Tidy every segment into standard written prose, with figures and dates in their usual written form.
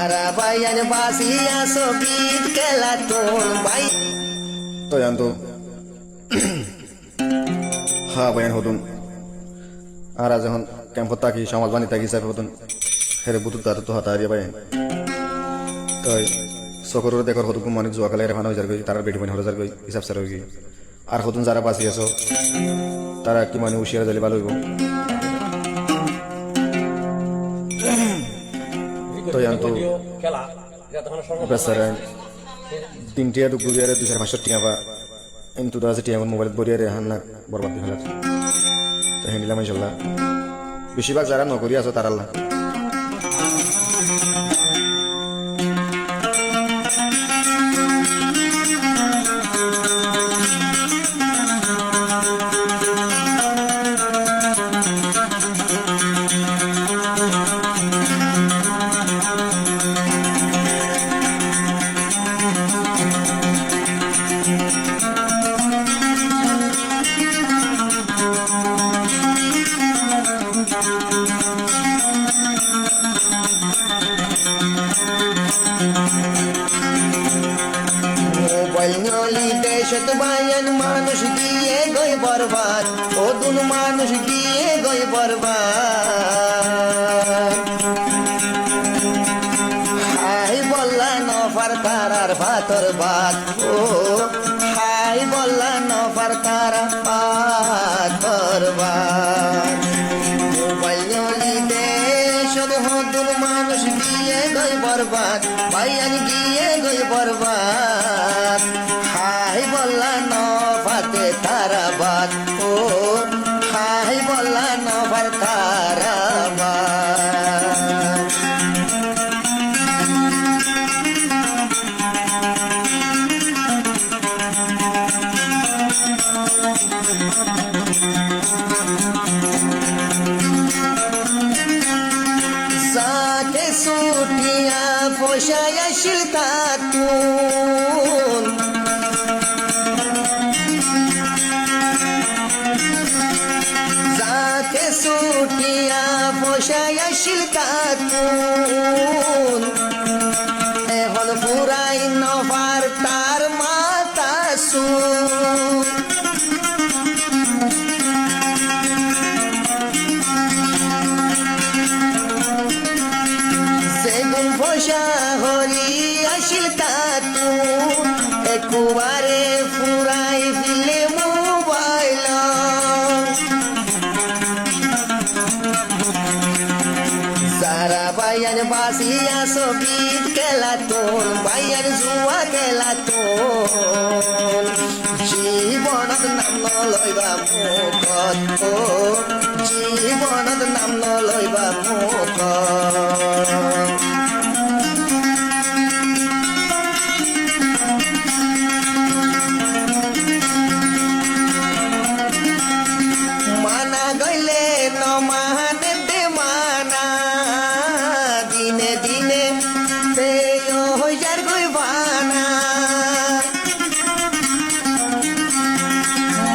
Arabayan basia sobit kelaton bay. তো জানতো হ্যাঁ বয়ান হতুন আর যখন ক্যাম্পত থাকি সমাজ বাণী থাকি হিসাবে হতুন হেরে বুতুর তার তো হাতা হারিয়ে পাই তাই সকর দেখর হতুন মানে জোয়া কালে রেফানো হয়ে যাবে তারা বেটি মানে হয়ে যাবে হিসাব সার হয়ে আর হতুন যারা বাঁচি আছো তারা কি মানে উশিয়ারা দিলে ভালো হইব তো জানতো বেচারা 3 টিয়া দুপুরিয়ারে 200-500 টিয়া বা কিন্তু তো আছে টিয়া মোবাইল বরিয়ারে হান্না বরবাদ দিয়ে ফেলার তো হ্যান্ডিলাম ইনশাল্লাহ বেশিরভাগ যারা নকরি আছো তার আল্লাহ দেশত বায়ান মানুষ গিয়ে গই বরবাদ ওদুন মানুষ গিয়ে গই বরবাদ হাই বল্লা নফার তারার ভাতর বাদ ও হাই বল্লা নফার তারা ভাতর বাদ মোবাইলি দেশত হদুন মানুষ গিয়ে গই বরবাদ বায়ান গিয়ে গই বরবাদ হাই বল্লা নফাতে তারাবাদ ও হাই বল্লা নফার তারাবাদ সাথে সুটিয়া পোষায়া শিলতাতুন যাকে সুটিয়া পোষায়া শিলতাতুন এখন পুরাই নফার তার মাতা সুন সেগুন পোষা হরি আসিল তাতুন একুবারে ফুরাই ফিলে মোবাইল সারা বায়ান বাসিয়া সবিত খেলাতন বায়ান জুয়া খেলাতন জীবনত নাম নলইবা মুখত ও জীবনত নাম নলইবা মুখত মানা গইলে নমানে দে মানা দিনে দিনে তে হইয়ার গই বানা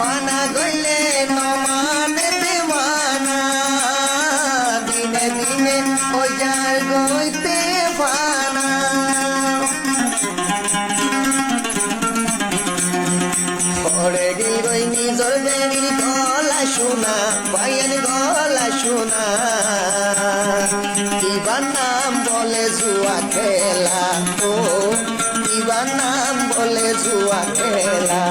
মানা গইলে নমানে দে মানা দিনে দিনে হইয়ার গইতে বানা পড়ে গই নিজর বেরির গলা শোনা বায়ান গলা শোনা কিবা নাম বলে জুয়া খেলা ও কিবা নাম বলে জুয়া খেলা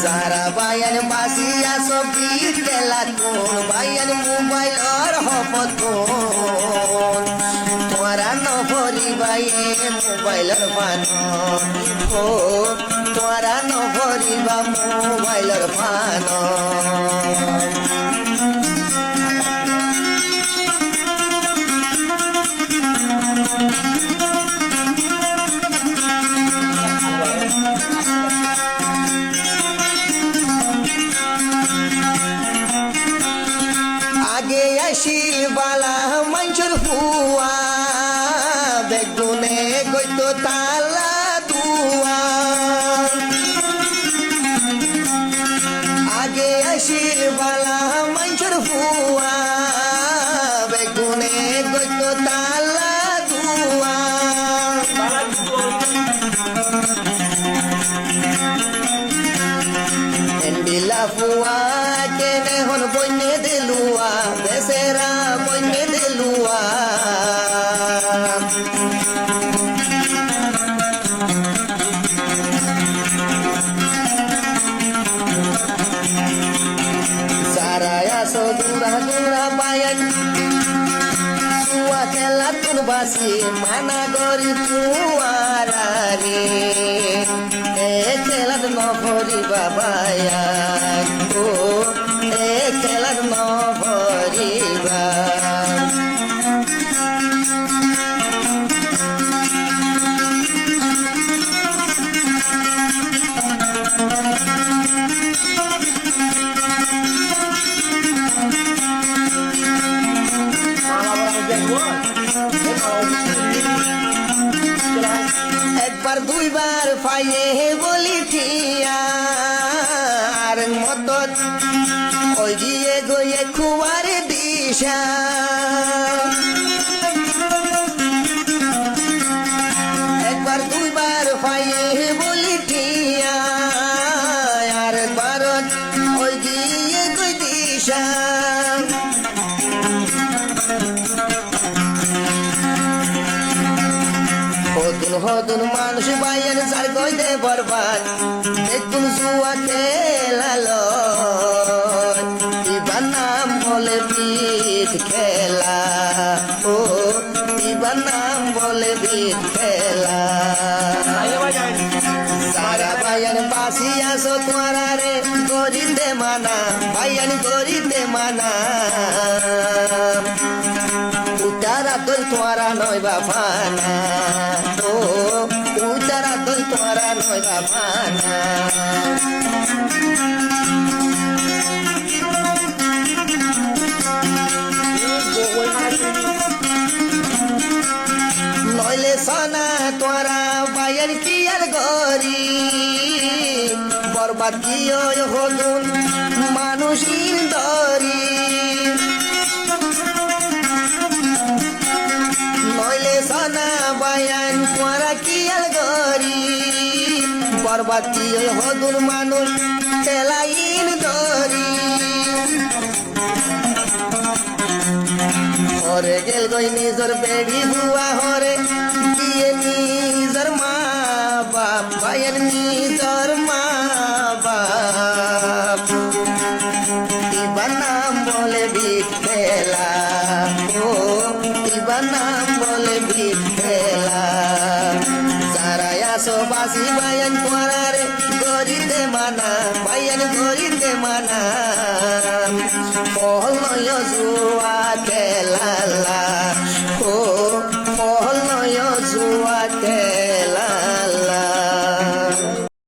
সারা বায়ান বাসিয়া সবিত খেলা কোন বায়ান মোবাইলর হপতন তোরা নভরি বাইয়ে মোবাইলর পান ও তোরা নভরিবা মোবাইলর পান আগে আসিল বালা মানুষের হুয়া বেগুনে গইতো তালা দুয়া আগে আসিল বালা মানুষের হুয়া বেগুনে গইতো তালা তুন বাসি মানা করি তুয়ারে এ খেলার নভরি বাবায়া ও এ খেলার নভরিবা একবার দুইবার পাইয়ে বলি ঠিয়ার মদত ওই গিয়ে গিয়ে খুয়ার দিশা একবার দুইবার পাইয়ে বলি ঠিয়ার ভারত ওই গিয়ে গই দিশা হতুন মানুষ বাইন সার কইতে বরবাদ দেখুন জুয়া খেলালো ইবার নাম বলে বিদ খেলা ও ইবার নাম বলে বিদ খেলা সারা বাইন বাসি আসো তোমারা রে গরিতে মানা বাইন গরিতে মানা উতারা তোর তোরা নয় বাবানা ও উতারা তোর তোরা নয় বাবানা নইলে সানা তোরা বাইর কি আর গরি বরবাদ কি হতুন মানুষের দরি নইলে সানা বায়ান তোরা কি আর গরি বরবাদ কি হতুন মানুষ খেলাইন দরি হরে গেল গই নিজর বেড়ি হুয়া হরে দিয়ে নিজর মা বাপ ভাইয়ের নিজর মা বাপ ইবার নাম বলে বিঠেলা ও ইবার নাম বলে বিঠেলা যারা আসো বাসি ভাইয়ান তোরারে গরিতে মানা ভাইয়ান গরিতে মানা বল নয় জুয়া খেলা